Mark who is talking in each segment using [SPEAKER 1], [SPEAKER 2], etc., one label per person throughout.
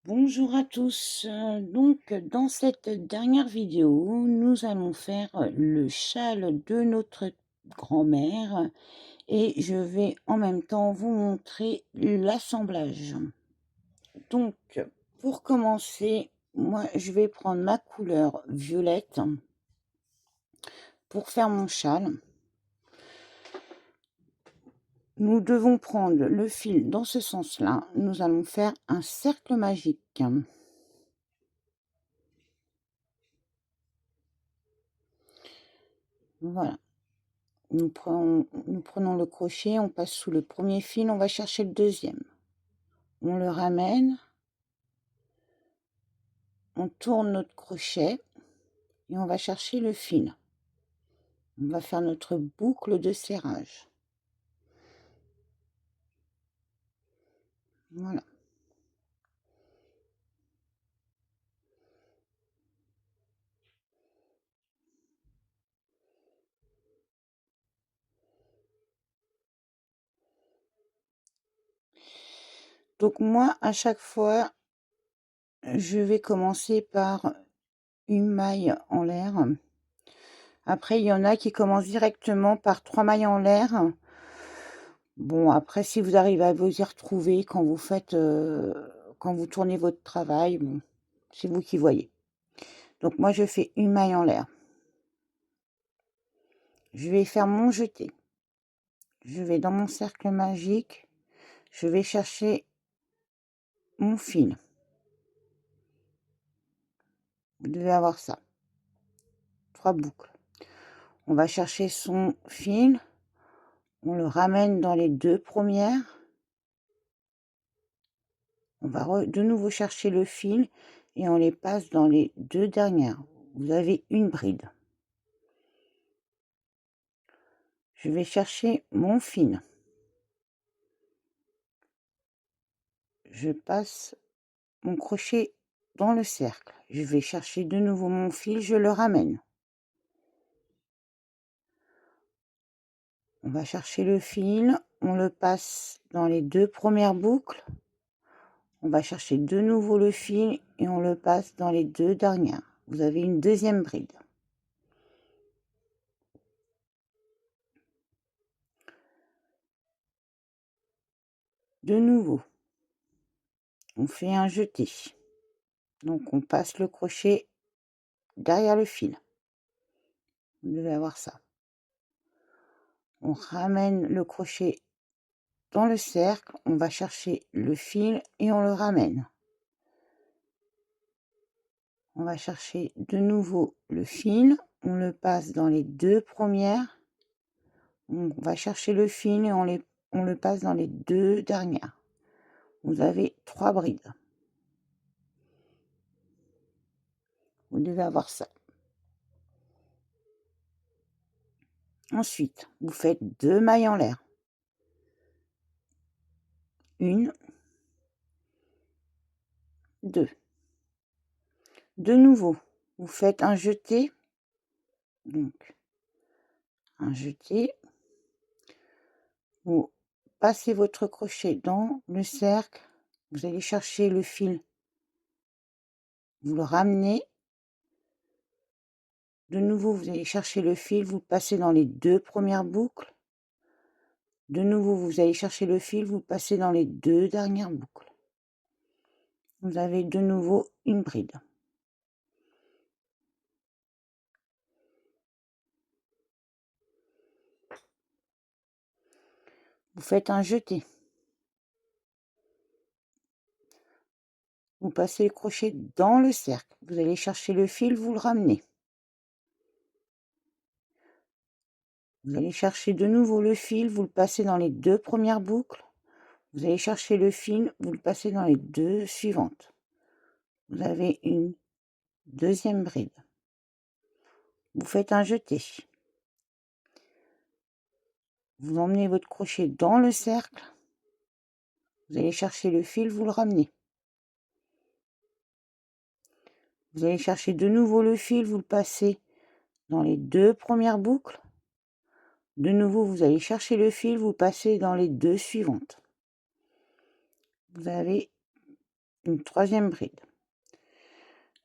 [SPEAKER 1] Bonjour à tous. Donc, dans cette dernière vidéo, nous allons faire le châle de notre grand-mère et je vais en même temps vous montrer l'assemblage. Donc, pour commencer, moi, je vais prendre ma couleur violette pour faire mon châle. Nous devons prendre le fil dans ce sens-là. Nous allons faire un cercle magique. Voilà. Nous prenons le crochet, on passe sous le premier fil, on va chercher le deuxième. On le ramène, on tourne notre crochet et on va chercher le fil. On va faire notre boucle de serrage. Voilà. Donc moi, à chaque fois, je vais commencer par une maille en l'air. Après, il y en a qui commencent directement par 3 mailles en l'air. Bon, après, si vous arrivez à vous y retrouver quand vous faites, quand vous tournez votre travail, bon, c'est vous qui voyez. Donc moi, je fais une maille en l'air. Je vais faire mon jeté. Je vais dans mon cercle magique. Je vais chercher mon fil. Vous devez avoir ça. 3 boucles. On va chercher son fil. On le ramène dans les 2 premières. On va de nouveau chercher le fil et on les passe dans les 2 dernières. Vous avez une bride. Je vais chercher mon fil. Je passe mon crochet dans le cercle. Je vais chercher de nouveau mon fil, je le ramène. On va chercher le fil, on le passe dans les 2 premières boucles. On va chercher de nouveau le fil et on le passe dans les 2 dernières. Vous avez une deuxième bride. De nouveau, on fait un jeté. Donc on passe le crochet derrière le fil. Vous devez avoir ça. On ramène le crochet dans le cercle, on va chercher le fil et on le ramène. On va chercher de nouveau le fil, on le passe dans les 2 premières. On va chercher le fil et on le passe dans les 2 dernières. Vous avez 3 brides. Vous devez avoir ça. Ensuite, vous faites 2 mailles en l'air. 1, 2. De nouveau, vous faites un jeté. Donc, un jeté. Vous passez votre crochet dans le cercle. Vous allez chercher le fil. Vous le ramenez. De nouveau, vous allez chercher le fil. Vous le passez dans les 2 premières boucles. De nouveau, vous allez chercher le fil. Vous le passez dans les 2 dernières boucles. Vous avez de nouveau une bride. Vous faites un jeté. Vous passez le crochet dans le cercle. Vous allez chercher le fil, vous le ramenez. Vous allez chercher de nouveau le fil, vous le passez dans les 2 premières boucles. Vous allez chercher le fil, vous le passez dans les 2 suivantes. Vous avez une deuxième bride. Vous faites un jeté. Vous emmenez votre crochet dans le cercle. Vous allez chercher le fil, vous le ramenez. Vous allez chercher de nouveau le fil, vous le passez dans les 2 premières boucles. De nouveau, vous allez chercher le fil, vous passez dans les 2 suivantes. Vous avez une troisième bride.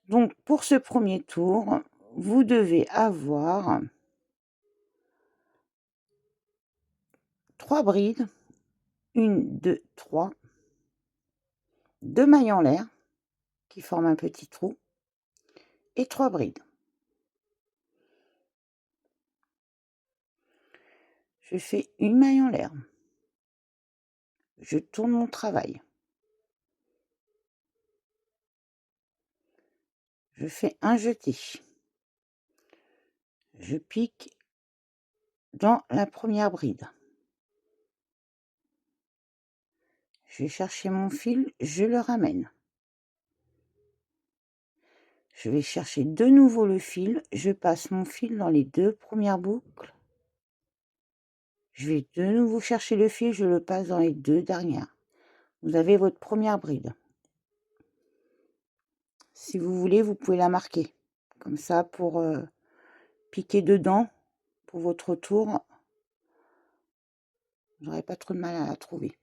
[SPEAKER 1] Donc pour ce premier tour, vous devez avoir 3 brides, 1, 2, 3, 2 mailles en l'air qui forment un petit trou et 3 brides. Je fais une maille en l'air. Je tourne mon travail. Je fais un jeté. Je pique dans la première bride. Je vais chercher mon fil, je le ramène. Je vais chercher de nouveau le fil, je passe mon fil dans les 2 premières boucles. Je vais de nouveau chercher le fil, je le passe dans les 2 dernières. Vous avez votre première bride. Si vous voulez, vous pouvez la marquer. Comme ça, pour piquer dedans, pour votre tour, vous n'aurez pas trop de mal à la trouver.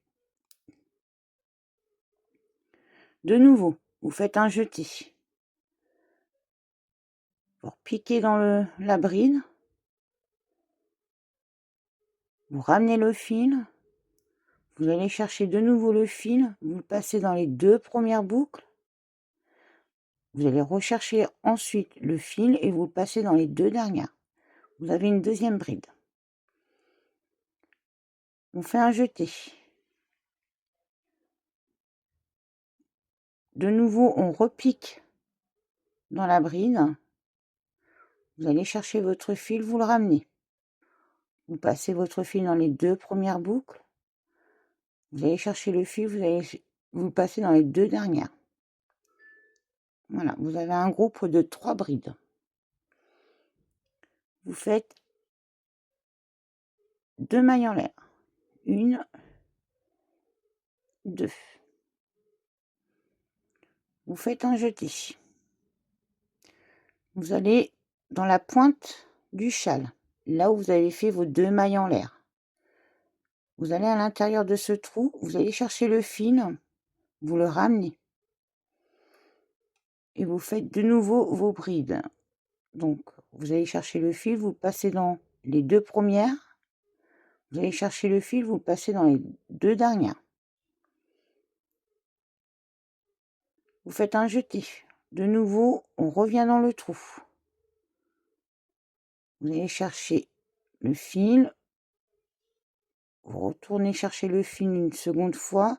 [SPEAKER 1] De nouveau, vous faites un jeté. Pour piquer dans la bride. Vous ramenez le fil. Vous allez chercher de nouveau le fil. Vous le passez dans les 2 premières boucles. Vous allez rechercher ensuite le fil et vous le passez dans les 2 dernières. Vous avez une deuxième bride. On fait un jeté. De nouveau, on repique dans la bride. Vous allez chercher votre fil, vous le ramenez. Vous passez votre fil dans les 2 premières boucles. Vous allez chercher le fil, vous le passez dans les 2 dernières. Voilà, vous avez un groupe de 3 brides. Vous faites 2 mailles en l'air. 1, 2. Vous faites un jeté. Vous allez dans la pointe du châle, là où vous avez fait vos 2 mailles en l'air. Vous allez à l'intérieur de ce trou, vous allez chercher le fil, vous le ramenez. Et vous faites de nouveau vos brides. Donc, vous allez chercher le fil, vous le passez dans les 2 premières. Vous allez chercher le fil, vous le passez dans les 2 dernières. Vous faites un jeté. De nouveau, on revient dans le trou. Vous allez chercher le fil. Vous retournez chercher le fil une seconde fois.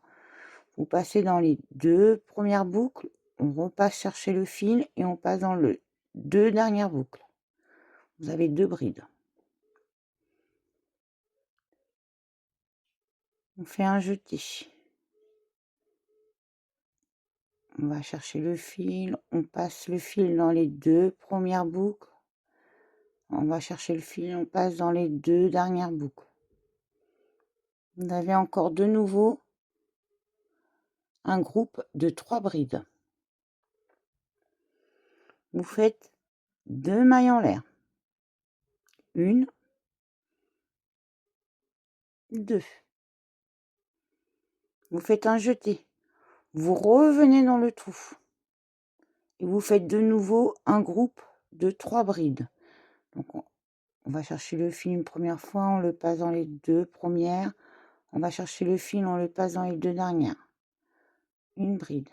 [SPEAKER 1] Vous passez dans les 2 premières boucles. On repasse chercher le fil et on passe dans les 2 dernières boucles. Vous avez 2 brides. On fait un jeté. On va chercher le fil, on passe le fil dans les 2 premières boucles. On va chercher le fil, on passe dans les 2 dernières boucles. Vous avez encore de nouveau un groupe de 3 brides. Vous faites 2 mailles en l'air. 1, 2. Vous faites un jeté. Vous revenez dans le trou. Et vous faites de nouveau un groupe de 3 brides. Donc on va chercher le fil une première fois, on le passe dans les 2 premières. On va chercher le fil, on le passe dans les 2 dernières. Une bride.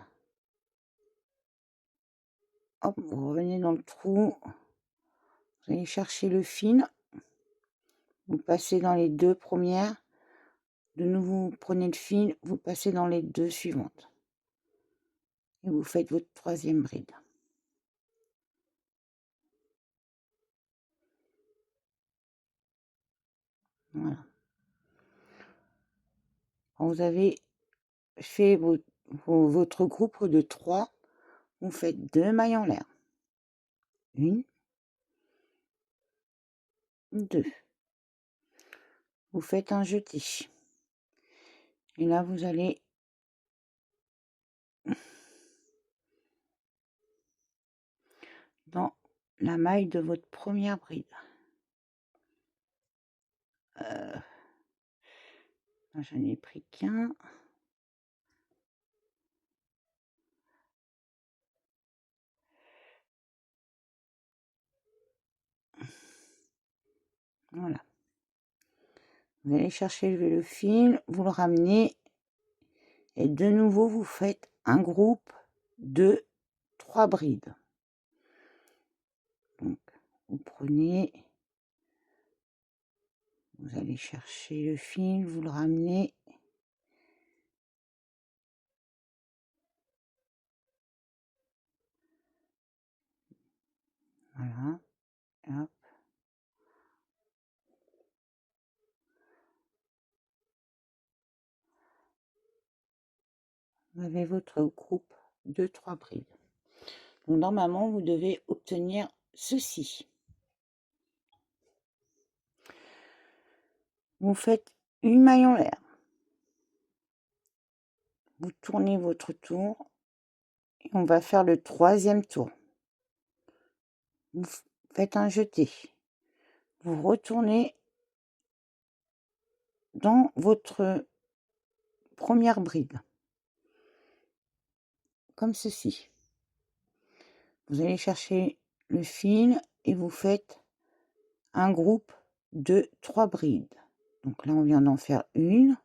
[SPEAKER 1] Hop, vous revenez dans le trou. Vous allez chercher le fil. Vous passez dans les 2 premières. De nouveau, vous prenez le fil, vous passez dans les 2 suivantes. Et vous faites votre troisième bride. Voilà. Quand vous avez fait votre groupe de 3, vous faites 2 mailles en l'air. 1, 2. Vous faites un jeté. Et là, vous allez dans la maille de votre première bride. J'en ai pris qu'un. Voilà. Vous allez chercher le fil, vous le ramenez et de nouveau vous faites un groupe de 3 brides. Donc vous prenez, vous allez chercher le fil, vous le ramenez. Voilà. Hop. Vous avez votre groupe de 3 brides. Donc normalement, vous devez obtenir ceci. Vous faites une maille en l'air. Vous tournez votre tour et on va faire le 3e tour. Vous faites un jeté. Vous retournez dans votre première bride, comme ceci. Vous allez chercher le fil et vous faites un groupe de 3 brides. Donc là, on vient d'en faire une.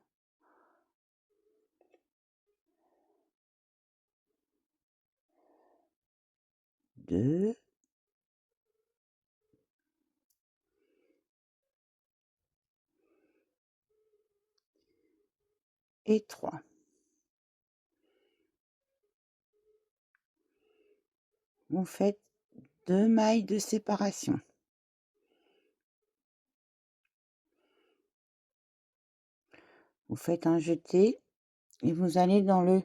[SPEAKER 1] Deux. Et 3. Vous faites 2 mailles de séparation. Vous faites un jeté et vous allez dans le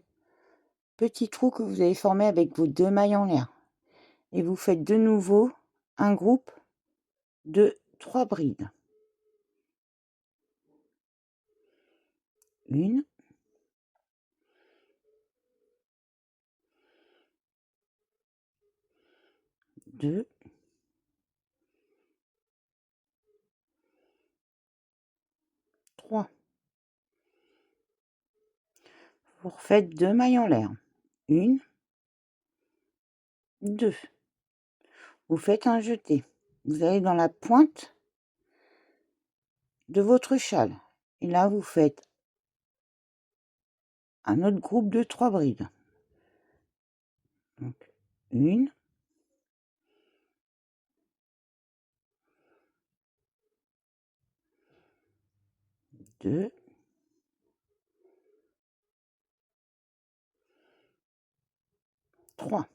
[SPEAKER 1] petit trou que vous avez formé avec vos 2 mailles en l'air. Et vous faites de nouveau un groupe de 3 brides. Une. Deux. Trois. Vous refaites 2 mailles en l'air. Une. Deux. Vous faites un jeté. Vous allez dans la pointe de votre châle. Et là, vous faites un autre groupe de 3 brides. Donc, une. Deux. Trois.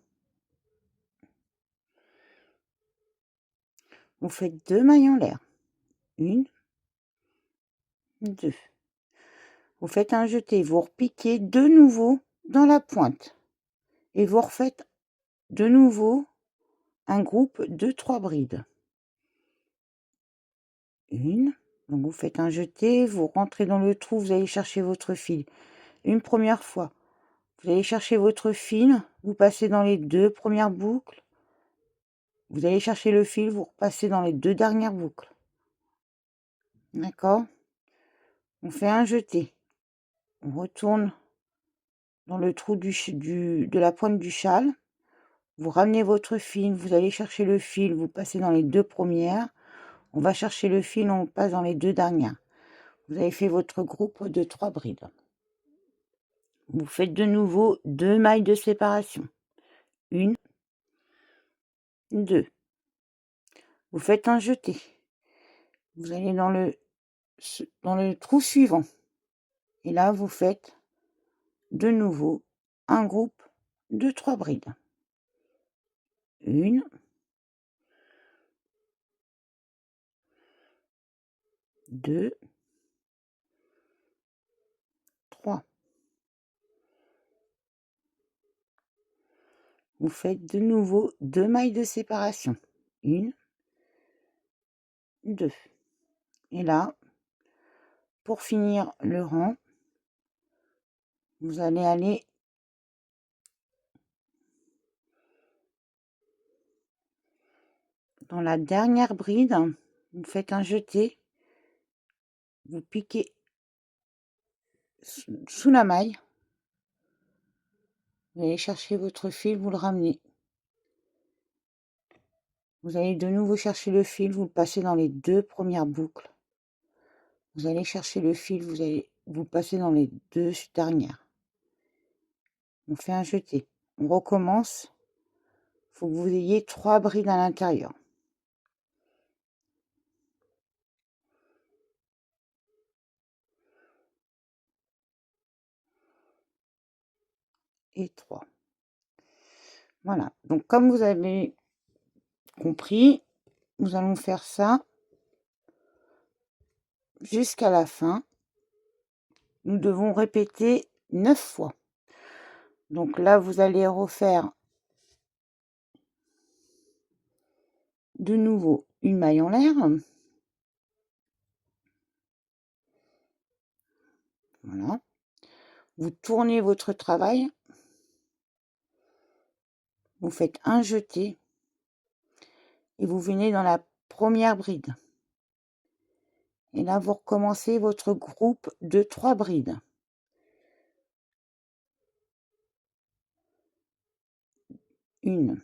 [SPEAKER 1] Vous faites 2 mailles en l'air. Une. Deux. Vous faites un jeté. Vous repiquez de nouveau dans la pointe. Et vous refaites de nouveau un groupe de 3 brides. Une. Donc vous faites un jeté, vous rentrez dans le trou, vous allez chercher votre fil. Une première fois, vous allez chercher votre fil, vous passez dans les 2 premières boucles. Vous allez chercher le fil, vous repassez dans les 2 dernières boucles. D'accord? On fait un jeté. On retourne dans le trou de la pointe du châle. Vous ramenez votre fil, vous allez chercher le fil, vous passez dans les 2 premières. On va chercher le fil, on passe dans les 2 dernières. Vous avez fait votre groupe de 3 brides. Vous faites de nouveau 2 mailles de séparation. Une. Deux. Vous faites un jeté. Vous allez dans le trou suivant. Et là, vous faites de nouveau un groupe de 3 brides. Une. Deux. Trois. Vous faites de nouveau 2 mailles de séparation. Une. Deux. Et là, pour finir le rang, vous allez aller dans la dernière bride. Vous faites un jeté. Vous piquez sous la maille. Vous allez chercher votre fil, vous le ramenez. Vous allez de nouveau chercher le fil, vous le passez dans les 2 premières boucles. Vous allez chercher le fil, vous allez vous le passer dans les 2 dernières. On fait un jeté. On recommence. Il faut que vous ayez 3 brides à l'intérieur. Et 3. Voilà. Donc comme vous avez compris, nous allons faire ça jusqu'à la fin. Nous devons répéter 9 fois. Donc là, vous allez refaire de nouveau une maille en l'air. Voilà. Vous tournez votre travail. Vous faites un jeté. Et vous venez dans la première bride. Et là, vous recommencez votre groupe de 3 brides. Une.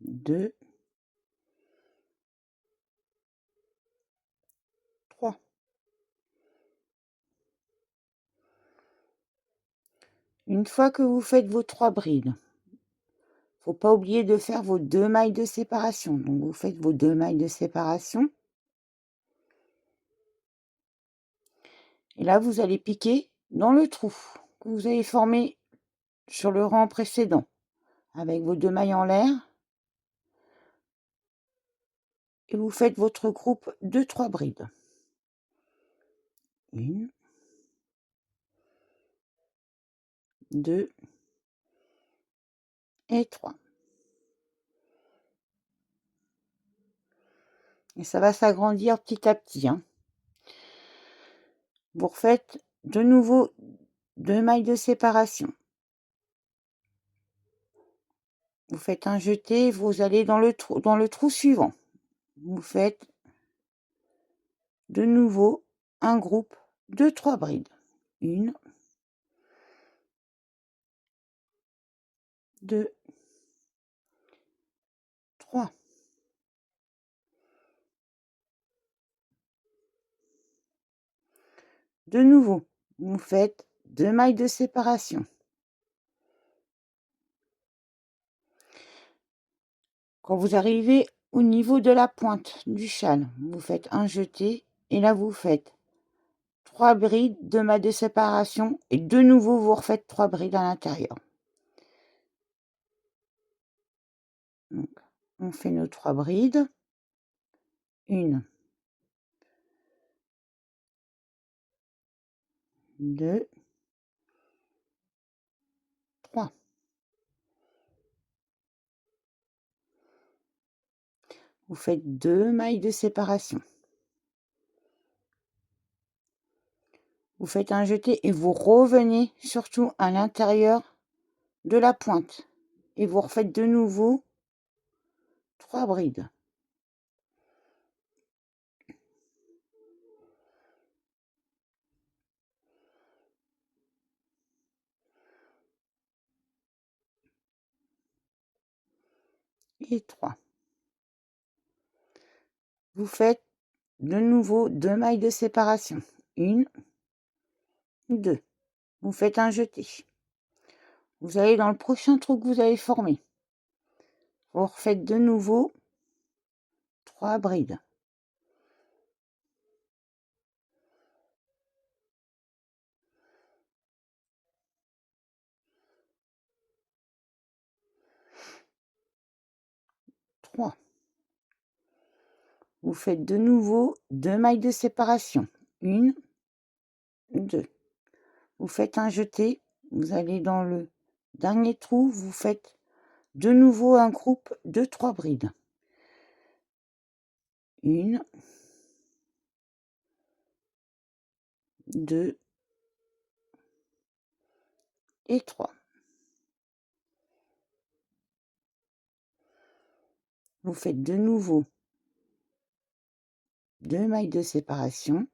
[SPEAKER 1] Deux. 3. Une fois que vous faites vos 3 brides, faut pas oublier de faire vos 2 mailles de séparation. Donc, vous faites vos 2 mailles de séparation. Et là, vous allez piquer dans le trou que vous avez formé sur le rang précédent avec vos 2 mailles en l'air. Et vous faites votre groupe de 3 brides. Une. Deux. Et 3. Et ça va s'agrandir petit à petit. Vous refaites de nouveau 2 mailles de séparation. Vous faites un jeté, vous allez dans le trou suivant. Vous faites de nouveau un groupe de 3 brides. Une, deux, 3. De nouveau, vous faites 2 mailles de séparation. Quand vous arrivez au niveau de la pointe du châle, vous faites un jeté et là vous faites 3 brides, 2 mailles de séparation et de nouveau vous refaites 3 brides à l'intérieur. Donc, on fait nos 3 brides. Une, deux, 3. Vous faites 2 mailles de séparation. Vous faites un jeté et vous revenez surtout à l'intérieur de la pointe. Et vous refaites de nouveau 3 brides. Et 3. Vous faites de nouveau 2 mailles de séparation. Une, deux. Vous faites un jeté. Vous allez dans le prochain trou que vous avez formé. Vous refaites de nouveau 3 brides. Trois. Vous faites de nouveau 2 mailles de séparation. Une, deux. Vous faites un jeté. Vous allez dans le dernier trou. Vous faites de nouveau un groupe de 3 brides. Une, deux et 3. Vous faites de nouveau 2 mailles de séparation.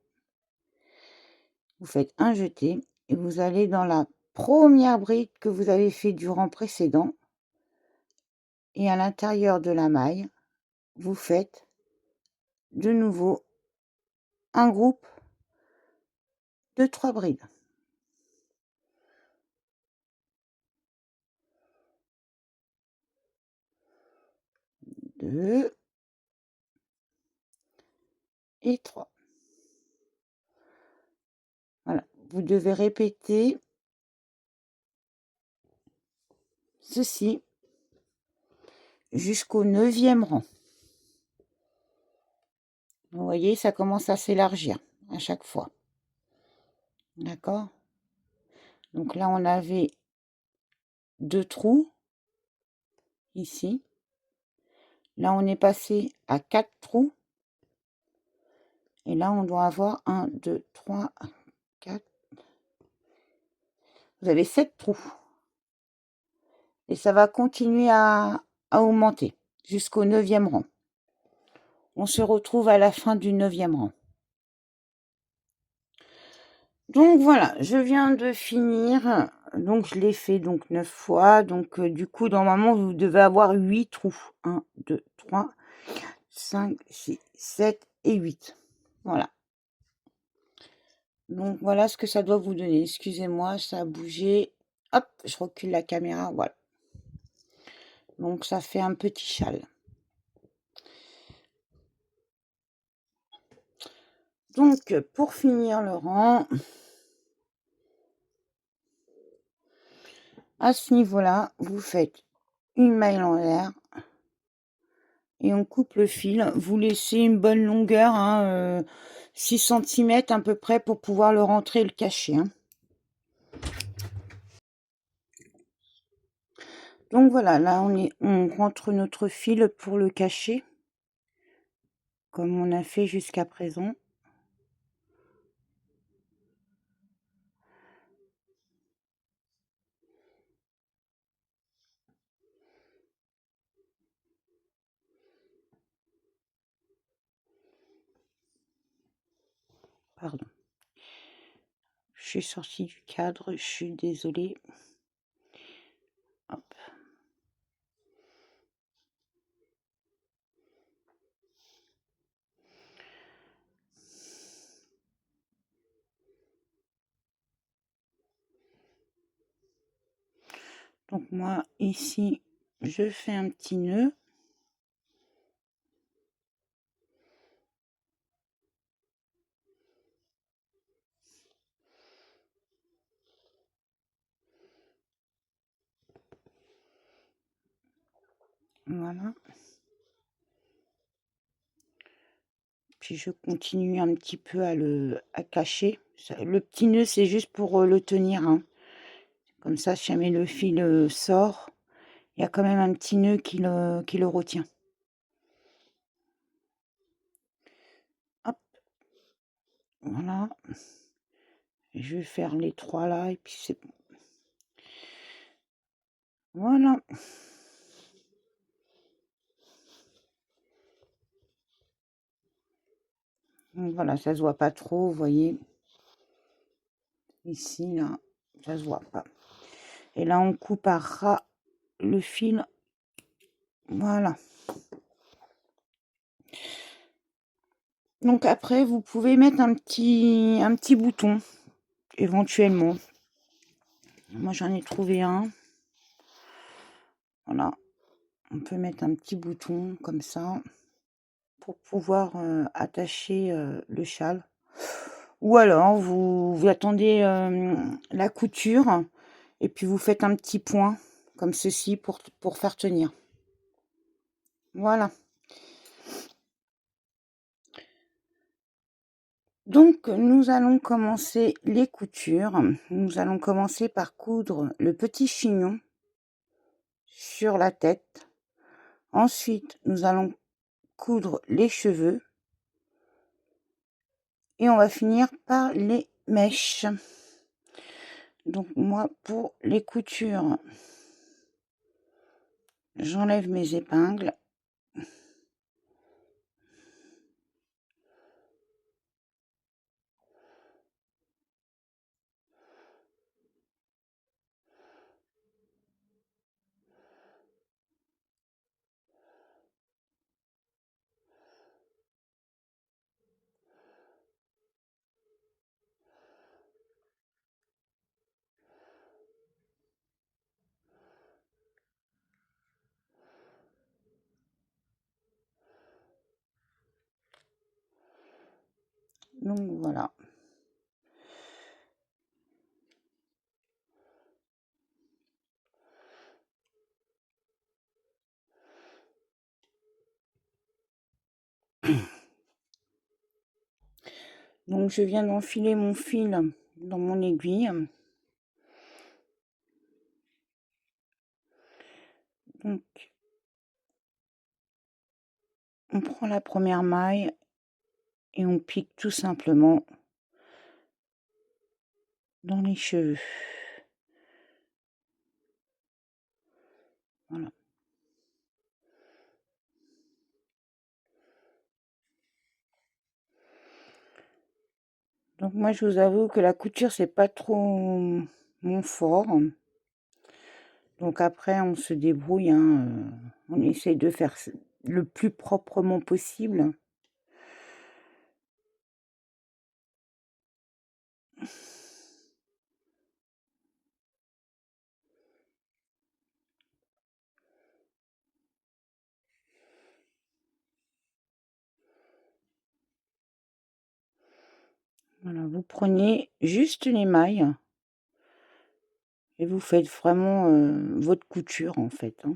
[SPEAKER 1] Vous faites un jeté et vous allez dans la première bride que vous avez fait du rang précédent et à l'intérieur de la maille, vous faites de nouveau un groupe de 3 brides. 2 et 3. Voilà, vous devez répéter ceci jusqu'au 9e rang. Vous voyez, ça commence à s'élargir à chaque fois. D'accord? Donc là, on avait 2 trous ici. Là, on est passé à 4 trous. Et là, on doit avoir 1, 2, 3, 4. Vous avez 7 trous. Et ça va continuer à augmenter jusqu'au 9e rang. On se retrouve à la fin du 9e rang. Donc voilà, je viens de finir. Donc je l'ai fait donc 9 fois. Donc du coup, normalement, vous devez avoir 8 trous. 1, 2, 3, 5, 6, 7 et 8. Voilà. Donc voilà ce que ça doit vous donner. Excusez-moi, ça a bougé. Hop, je recule la caméra. Voilà. Donc ça fait un petit châle. Donc pour finir le rang, à ce niveau-là, vous faites une maille en l'air et on coupe le fil. Vous laissez une bonne longueur, 6 cm à peu près pour pouvoir le rentrer et le cacher. Donc voilà, là on rentre notre fil pour le cacher, comme on a fait jusqu'à présent. Pardon. Je suis sortie du cadre, je suis désolée. Hop. Donc moi, ici, je fais un petit nœud. Voilà. Puis je continue un petit peu à cacher. Le petit nœud, c'est juste pour le tenir. Comme ça, si jamais le fil sort, il y a quand même un petit nœud qui le retient. Hop. Voilà. Je vais faire les 3 là et puis c'est bon. Voilà. Donc voilà, ça se voit pas trop, vous voyez. Ici, là, ça se voit pas. Et là, on coupe à ras le fil. Voilà. Donc après, vous pouvez mettre un petit bouton, éventuellement. Moi, j'en ai trouvé un. Voilà. On peut mettre un petit bouton comme ça pour pouvoir attacher le châle. Ou alors, vous attendez la couture et puis vous faites un petit point comme ceci pour faire tenir. Voilà. Donc, nous allons commencer les coutures. Nous allons commencer par coudre le petit chignon sur la tête. Ensuite, nous allons coudre les cheveux. Et on va finir par les mèches. Donc, moi, pour les coutures, j'enlève mes épingles. Donc voilà. Donc je viens d'enfiler mon fil dans mon aiguille. Donc on prend la première maille et on pique tout simplement dans les cheveux. Voilà. Donc moi je vous avoue que la couture c'est pas trop mon fort. Donc après on se débrouille, hein, on essaie de faire le plus proprement possible. Voilà, vous prenez juste les mailles et vous faites vraiment votre couture en fait, hein.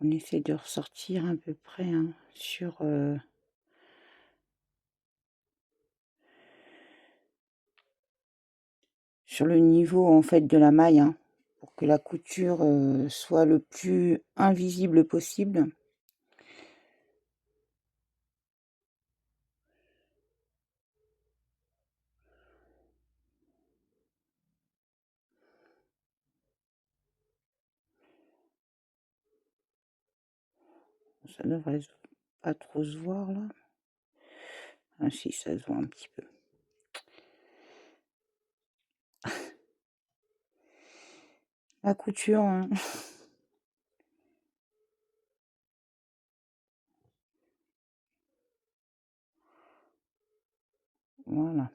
[SPEAKER 1] On essaie de ressortir à peu près, hein, sur le niveau en fait de la maille, hein, pour que la couture soit le plus invisible possible. Ça devrait pas trop se voir là. Ah si, ça se voit un petit peu. La couture, hein. Voilà.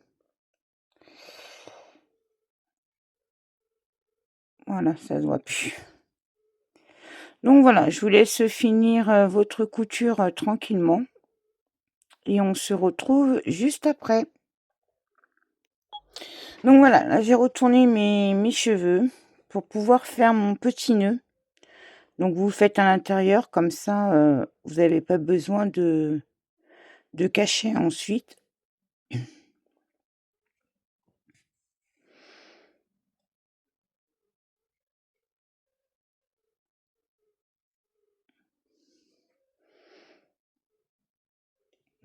[SPEAKER 1] Voilà, ça se voit plus. Donc voilà, je vous laisse finir votre couture tranquillement. Et on se retrouve juste après. Donc voilà, là j'ai retourné mes cheveux pour pouvoir faire mon petit nœud. Donc vous le faites à l'intérieur, comme ça vous n'avez pas besoin de cacher ensuite.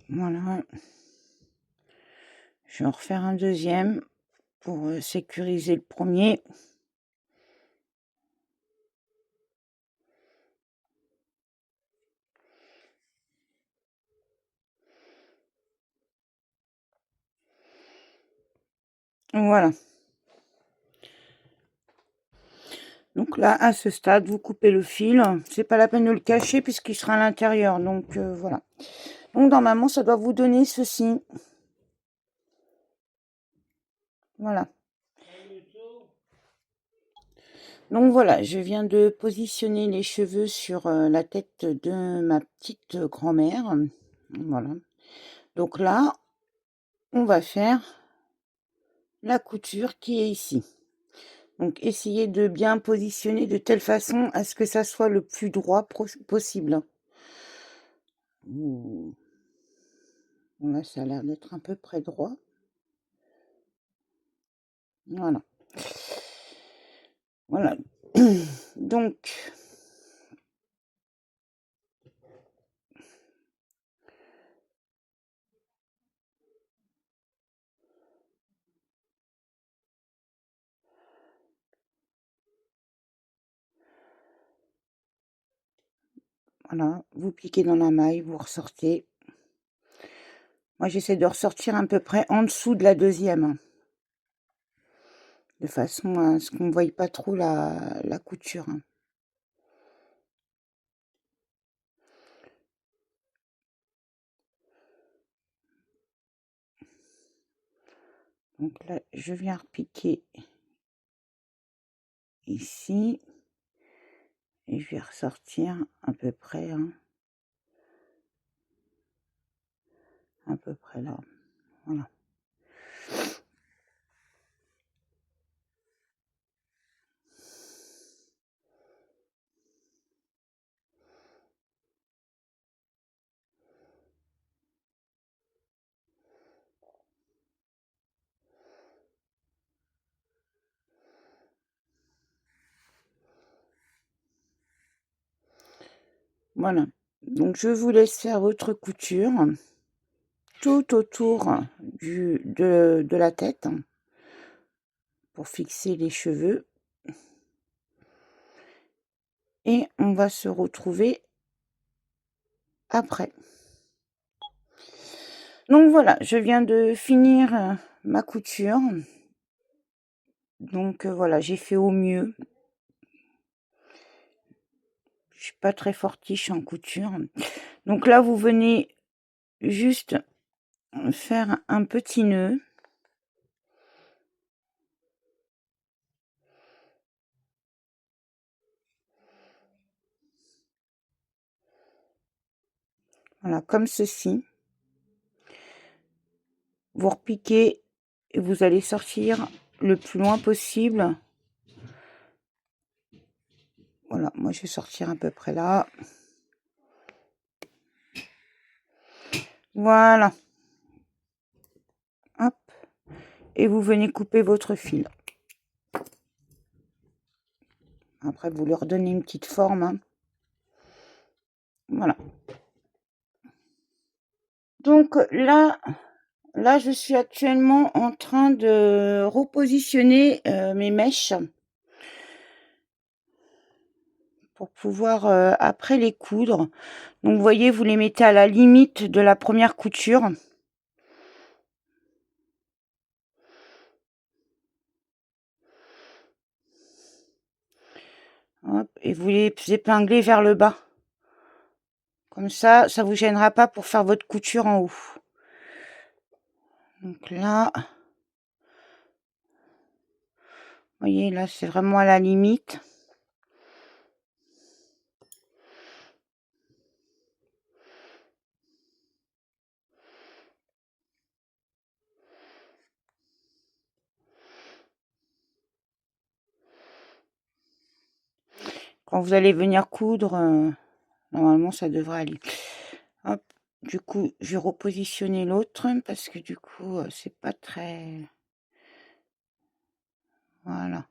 [SPEAKER 1] Voilà. Je vais en refaire un deuxième pour sécuriser le premier. Voilà. Donc là, à ce stade, vous coupez le fil. C'est pas la peine de le cacher puisqu'il sera à l'intérieur. Donc voilà. Donc normalement, ça doit vous donner ceci. Voilà. Donc voilà, je viens de positionner les cheveux sur la tête de ma petite grand-mère. Voilà. Donc là, on va faire la couture qui est ici. Donc essayez de bien positionner de telle façon à ce que ça soit le plus droit possible. Bon, là, ça a l'air d'être un peu près droit. Voilà. Voilà. Donc, voilà, vous piquez dans la maille, vous ressortez. Moi, j'essaie de ressortir à peu près en dessous de la deuxième, de façon à ce qu'on ne voie pas trop la couture. Donc là, je viens repiquer ici et je vais ressortir à peu près, hein, à peu près là. Voilà. Voilà. Donc je vous laisse faire votre couture tout autour de la tête pour fixer les cheveux. Et on va se retrouver après. Donc voilà, je viens de finir ma couture. Donc voilà, j'ai fait au mieux. Je suis pas très fortiche en couture. Donc là, vous venez juste faire un petit nœud. Voilà, comme ceci. Vous repiquez et vous allez sortir le plus loin possible. Voilà, moi je vais sortir à peu près là. Voilà. Hop. Et vous venez couper votre fil. Après, vous leur donnez une petite forme, hein. Voilà. Donc là, je suis actuellement en train de repositionner mes mèches pour pouvoir après les coudre. Donc vous voyez, vous les mettez à la limite de la première couture. Hop, et vous les épinglez vers le bas. Comme ça vous gênera pas pour faire votre couture en haut. Donc là, vous voyez, là c'est vraiment à la limite. Quand vous allez venir coudre, normalement ça devrait aller. Hop, du coup, je vais repositionner l'autre parce que du coup, c'est pas très... Voilà.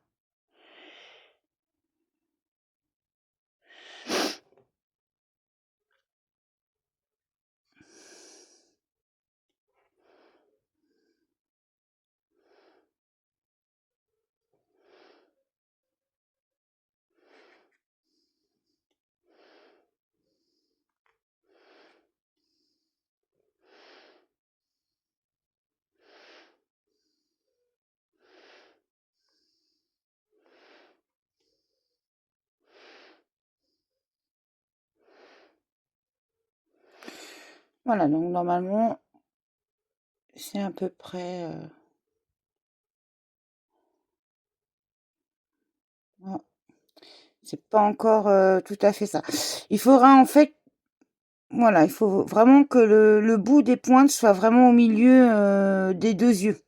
[SPEAKER 1] Voilà, donc normalement, c'est à peu près... c'est pas encore tout à fait ça. Il faudra en fait... Voilà, il faut vraiment que le bout des pointes soit vraiment au milieu des deux yeux.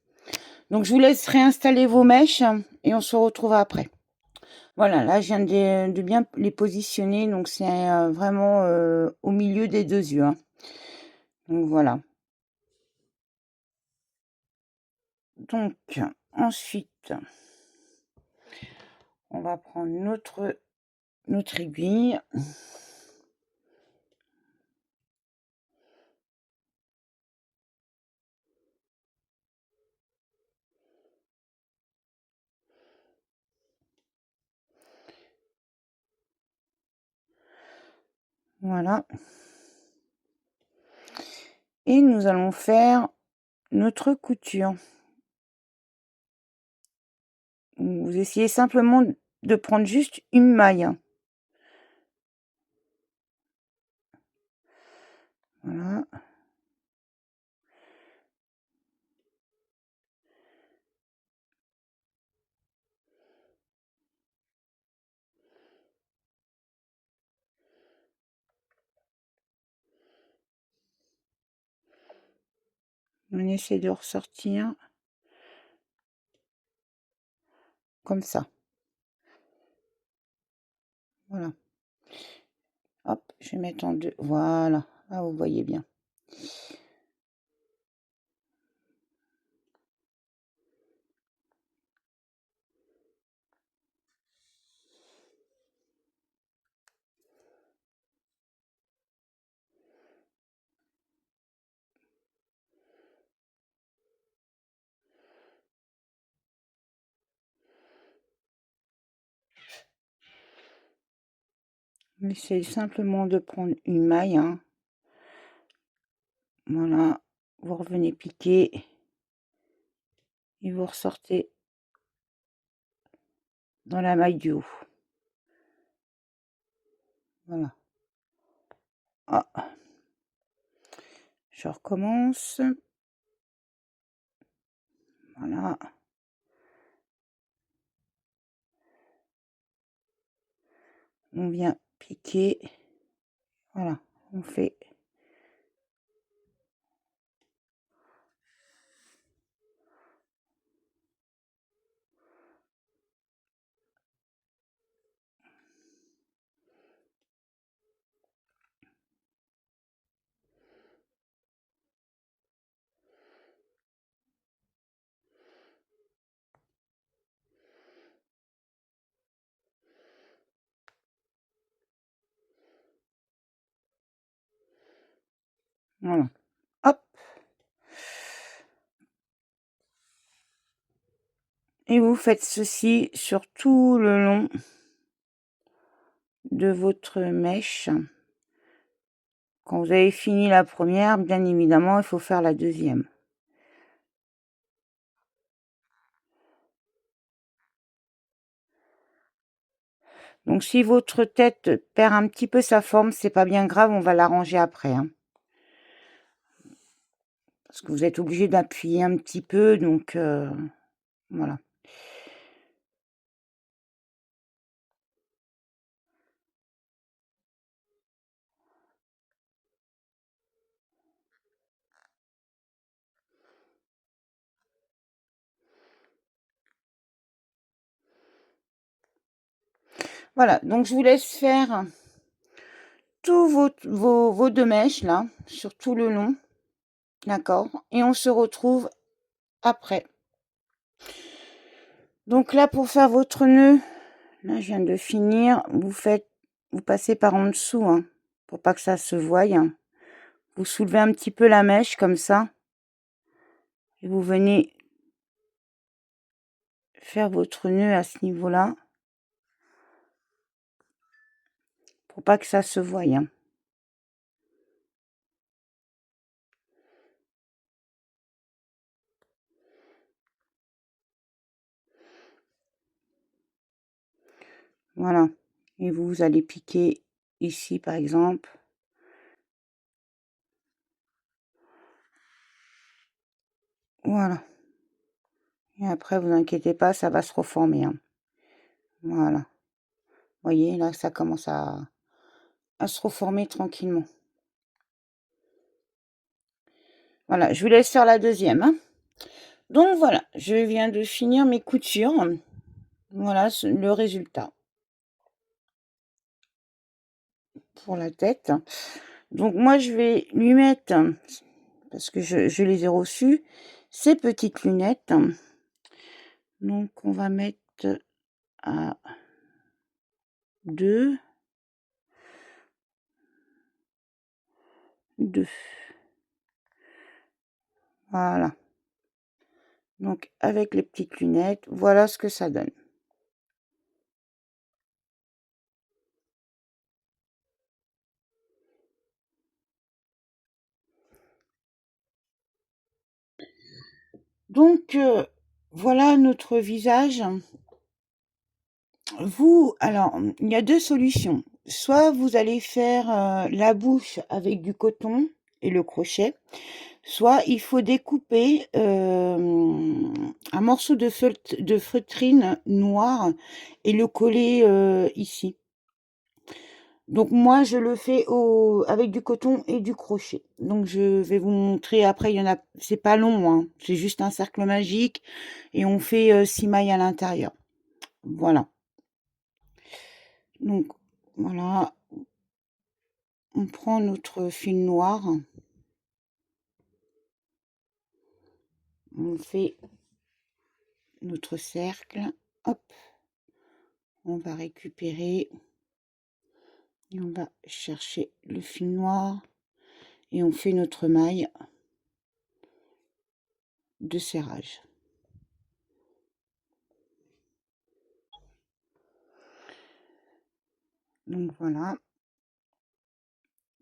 [SPEAKER 1] Donc je vous laisse réinstaller vos mèches et on se retrouve après. Voilà, là je viens de bien les positionner, donc c'est vraiment au milieu des deux yeux, hein. Donc voilà. Donc ensuite, on va prendre notre aiguille. Voilà. Et nous allons faire notre couture. Vous essayez simplement de prendre juste une maille. Voilà. On essaie de ressortir comme ça. Voilà. Hop, je vais mettre en deux. Voilà. Là, vous voyez bien. Essayez simplement de prendre une maille, hein. Voilà, vous revenez piquer et vous ressortez dans la maille du haut. Voilà. Ah. Je recommence. Voilà. On vient piquer. Voilà, on fait. Voilà. Hop. Et vous faites ceci sur tout le long de votre mèche. Quand vous avez fini la première, bien évidemment, il faut faire la deuxième. Donc si votre tête perd un petit peu sa forme, c'est pas bien grave, on va l'arranger après, hein. Parce que vous êtes obligé d'appuyer un petit peu, donc voilà. Voilà, donc je vous laisse faire tous vos deux mèches là, sur tout le long, d'accord? Et on se retrouve après. Donc là, pour faire votre nœud, là je viens de finir, vous passez par en dessous, hein, pour pas que ça se voie, hein. Vous soulevez un petit peu la mèche comme ça, et vous venez faire votre nœud à ce niveau-là, pour pas que ça se voie, hein. Voilà. Et vous allez piquer ici, par exemple. Voilà. Et après, vous inquiétez pas, ça va se reformer, hein. Voilà. Vous voyez, là, ça commence à se reformer tranquillement. Voilà, je vous laisse faire la deuxième, hein. Donc voilà, je viens de finir mes coutures. Voilà le résultat pour la tête. Donc moi, je vais lui mettre, parce que je les ai reçues, ces petites lunettes. Donc on va mettre à 2. Voilà. Donc avec les petites lunettes, voilà ce que ça donne. Donc voilà notre visage. Alors, il y a 2 solutions. Soit vous allez faire, la bouche avec du coton et le crochet, soit il faut découper, un morceau de feutrine noire et le coller, ici. Donc moi, je le fais avec du coton et du crochet. Donc je vais vous montrer. Après, il y en a, c'est pas long, hein. C'est juste un cercle magique et on fait 6 mailles à l'intérieur. Voilà. Donc voilà, on prend notre fil noir, on fait notre cercle, hop, on va récupérer et on va chercher le fil noir et on fait notre maille de serrage. Donc voilà.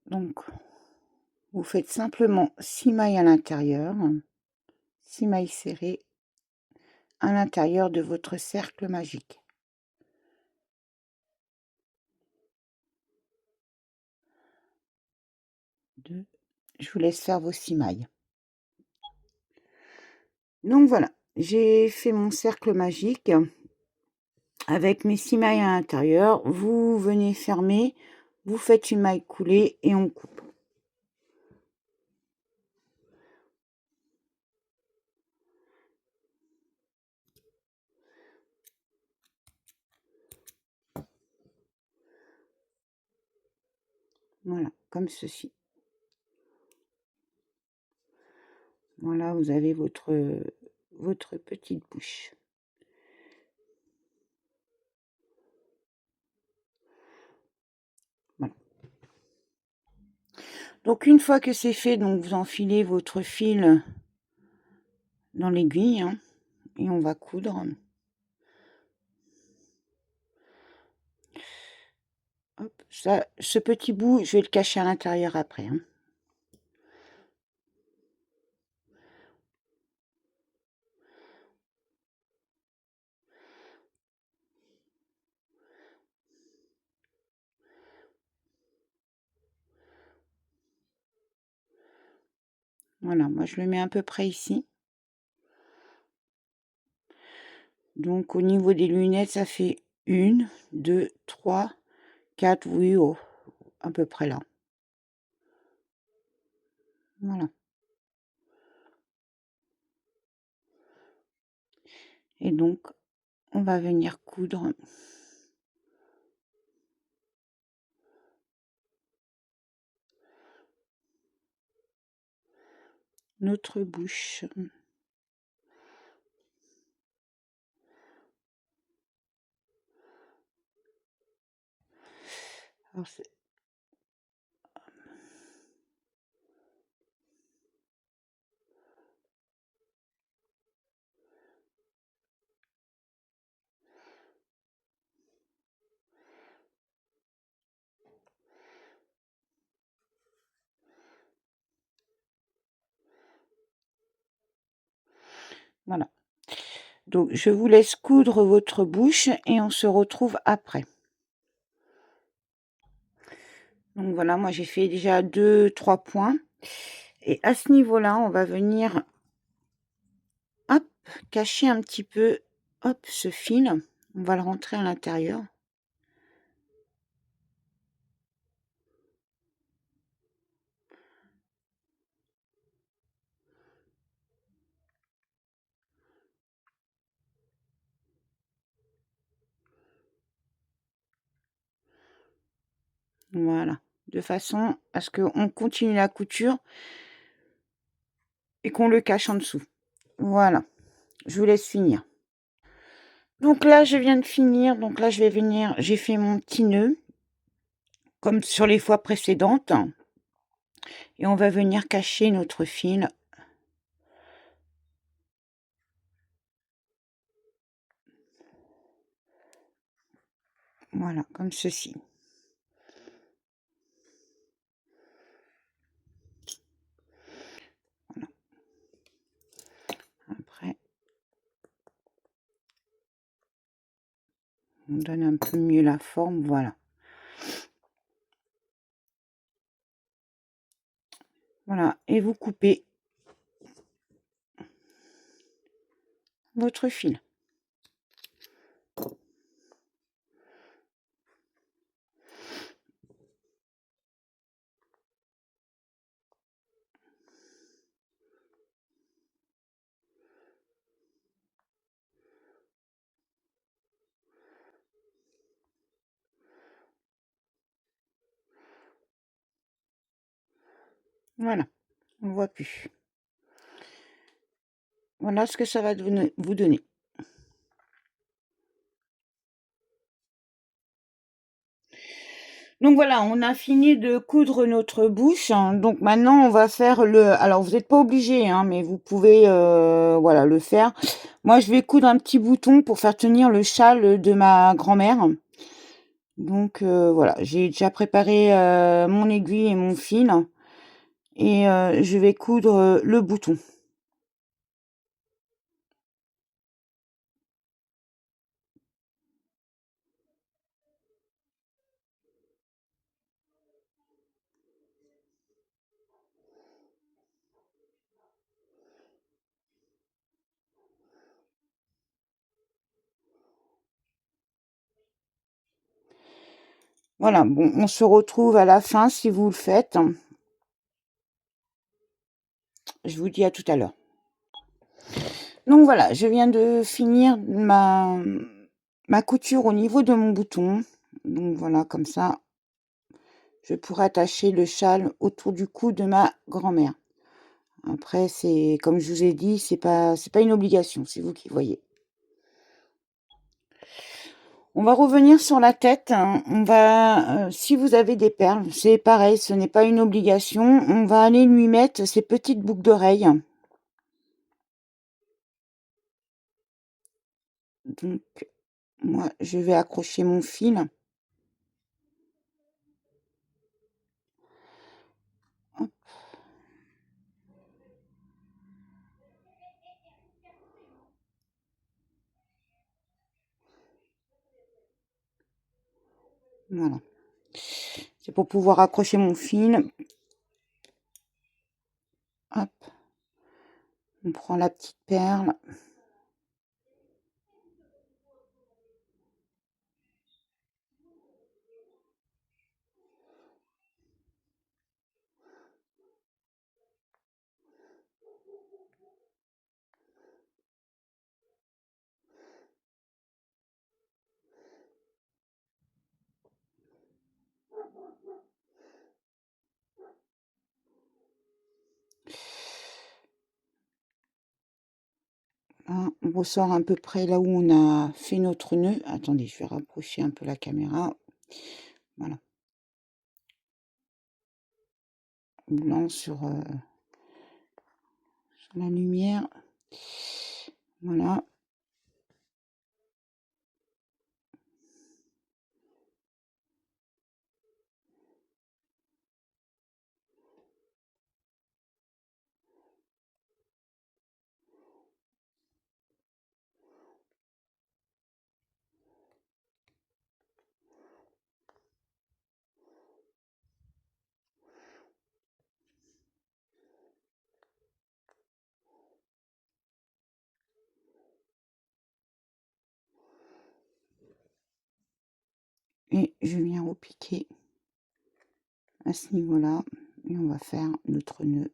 [SPEAKER 1] Donc vous faites simplement 6 mailles à l'intérieur, 6 mailles serrées à l'intérieur de votre cercle magique. Deux. Je vous laisse faire vos 6 mailles. Donc voilà, j'ai fait mon cercle magique avec mes 6 mailles à l'intérieur. Vous venez fermer, vous faites une maille coulée et on coupe. Voilà, comme ceci. Voilà, vous avez votre petite bouche. Voilà. Donc une fois que c'est fait, donc vous enfilez votre fil dans l'aiguille, hein, et on va coudre. Hop, ça, ce petit bout, je vais le cacher à l'intérieur après, hein. Voilà, moi je le mets à peu près ici. Donc au niveau des lunettes, ça fait 1, 2, 3, 4, oui, oh, à peu près là. Voilà. Et donc, on va venir coudre notre bouche. Alors, voilà. Donc, je vous laisse coudre votre bouche et on se retrouve après. Donc voilà, moi j'ai fait déjà 2-3 points. Et à ce niveau-là, on va venir, hop, cacher un petit peu, hop, ce fil. On va le rentrer à l'intérieur. Voilà, de façon à ce qu'on continue la couture et qu'on le cache en dessous. Voilà, je vous laisse finir. Donc là, je viens de finir. Donc là, je vais venir, j'ai fait mon petit nœud, comme sur les fois précédentes. Et on va venir cacher notre fil. Voilà, comme ceci. Voilà. Après, on donne un peu mieux la forme, voilà. Voilà, et vous coupez votre fil. Voilà, on ne voit plus. Voilà ce que ça va vous donner. Donc voilà, on a fini de coudre notre bouche. Donc maintenant, on va faire alors, vous n'êtes pas obligé, hein, mais vous pouvez voilà, le faire. Moi, je vais coudre un petit bouton pour faire tenir le châle de ma grand-mère. Donc voilà, j'ai déjà préparé mon aiguille et mon fil. Et je vais coudre le bouton. Voilà, bon, on se retrouve à la fin si vous le faites. Je vous dis à tout à l'heure. Donc voilà, je viens de finir ma couture au niveau de mon bouton. Donc voilà, comme ça, je pourrai attacher le châle autour du cou de ma grand-mère. Après, c'est comme je vous ai dit, c'est pas une obligation, c'est vous qui voyez. On va revenir sur la tête. On va, si vous avez des perles, c'est pareil, ce n'est pas une obligation. On va aller lui mettre ces petites boucles d'oreilles. Donc, moi, je vais accrocher mon fil. Hop. Voilà. C'est pour pouvoir accrocher mon fil. Hop. On prend la petite perle. Là, on ressort à peu près là où on a fait notre nœud. Attendez, je vais rapprocher un peu la caméra. Voilà. Blanc sur la lumière. Voilà. Et je viens repiquer à ce niveau-là. Et on va faire notre nœud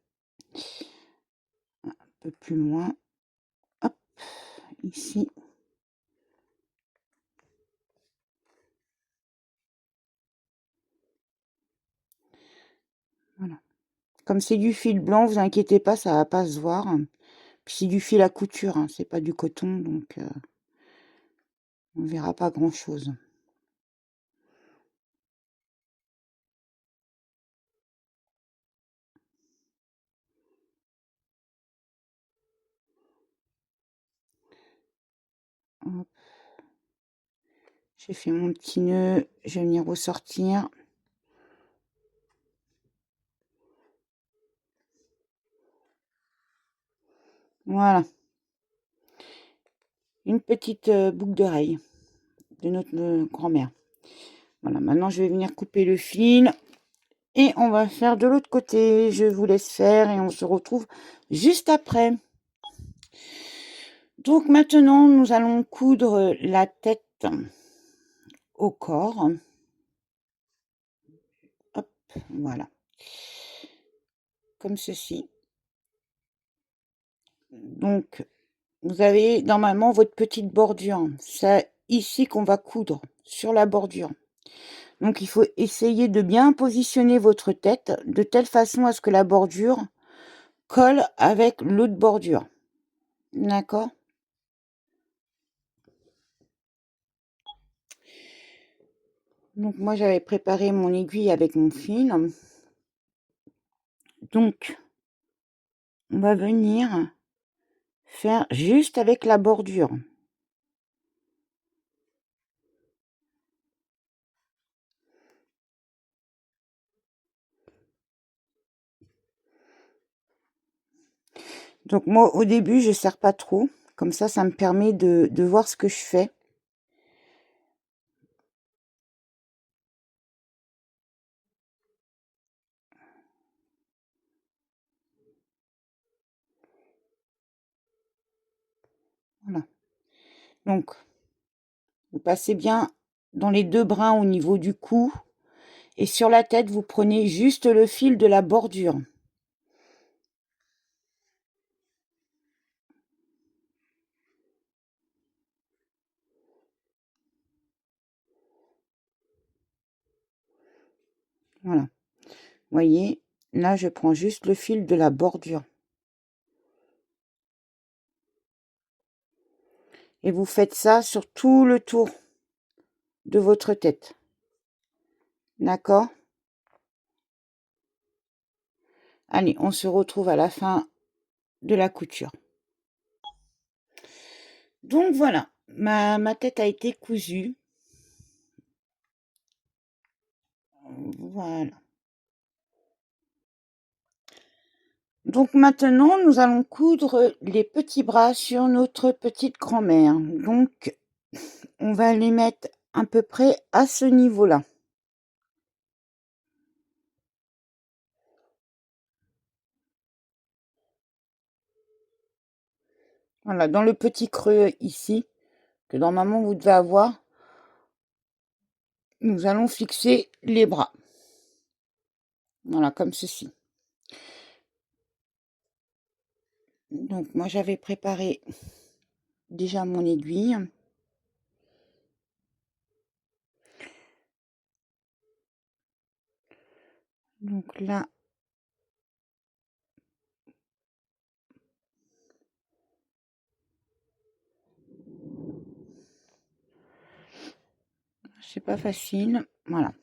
[SPEAKER 1] un peu plus loin. Hop, ici. Voilà. Comme c'est du fil blanc, vous inquiétez pas, ça va pas se voir. Puis c'est du fil à couture, hein, c'est pas du coton, donc on verra pas grand-chose. Hop. J'ai fait mon petit nœud, je vais venir ressortir. Voilà. Une petite boucle d'oreille de notre grand-mère. Voilà, maintenant je vais venir couper le fil et on va faire de l'autre côté. Je vous laisse faire et on se retrouve juste après. Donc maintenant, nous allons coudre la tête au corps. Hop, voilà. Comme ceci. Donc, vous avez normalement votre petite bordure. C'est ici qu'on va coudre, sur la bordure. Donc il faut essayer de bien positionner votre tête de telle façon à ce que la bordure colle avec l'autre bordure. D'accord? Donc moi j'avais préparé mon aiguille avec mon fil. Donc on va venir faire juste avec la bordure. Donc moi au début je serre pas trop, comme ça me permet de voir ce que je fais. Voilà. Donc vous passez bien dans les deux brins au niveau du cou et sur la tête vous prenez juste le fil de la bordure. Voilà. Vous voyez, là je prends juste le fil de la bordure. Et vous faites ça sur tout le tour de votre tête. D'accord? Allez, on se retrouve à la fin de la couture. Donc voilà, ma tête a été cousue. Voilà. Donc maintenant, nous allons coudre les petits bras sur notre petite grand-mère. Donc, on va les mettre à peu près à ce niveau-là. Voilà, dans le petit creux ici, que normalement vous devez avoir, nous allons fixer les bras. Voilà, comme ceci. Donc moi j'avais préparé déjà mon aiguille. Donc là, c'est pas facile. Voilà.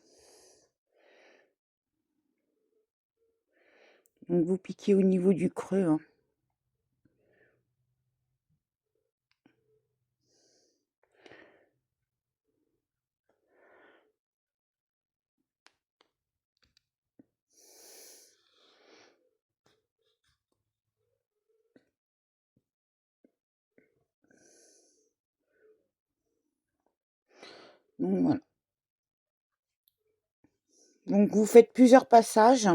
[SPEAKER 1] Donc vous piquez au niveau du creux. Hein. Donc voilà. Donc vous faites plusieurs passages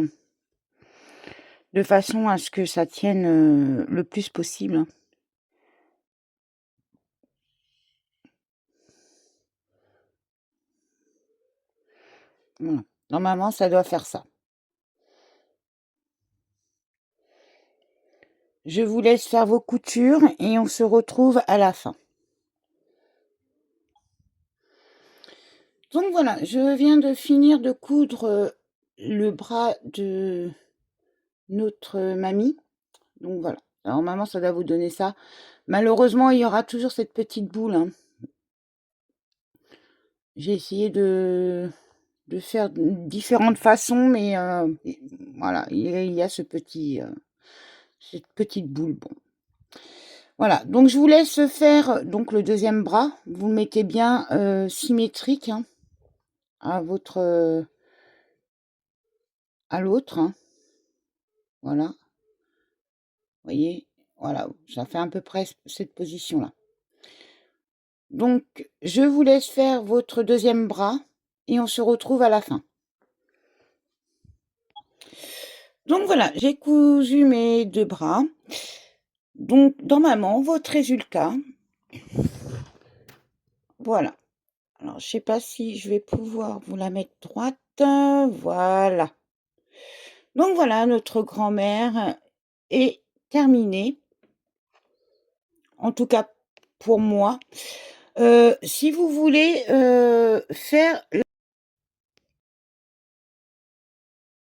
[SPEAKER 1] de façon à ce que ça tienne le plus possible. Hein. Voilà. Normalement, ça doit faire ça. Je vous laisse faire vos coutures et on se retrouve à la fin. Donc voilà, je viens de finir de coudre le bras de notre mamie. Donc voilà. Alors maman, ça doit vous donner ça. Malheureusement, il y aura toujours cette petite boule. Hein. J'ai essayé de faire différentes façons, mais voilà, il y a ce petit, cette petite boule. Bon. Voilà, donc je vous laisse faire donc le deuxième bras. Vous le mettez bien symétrique hein, à votre à l'autre. Hein. Voilà. Vous voyez, voilà, ça fait à peu près cette position-là. Donc, je vous laisse faire votre deuxième bras et on se retrouve à la fin. Donc voilà, j'ai cousu mes deux bras. Donc, normalement, votre résultat, voilà. Alors, je sais pas si je vais pouvoir vous la mettre droite. Voilà. Donc voilà, notre grand-mère est terminée. En tout cas, pour moi. Si vous voulez faire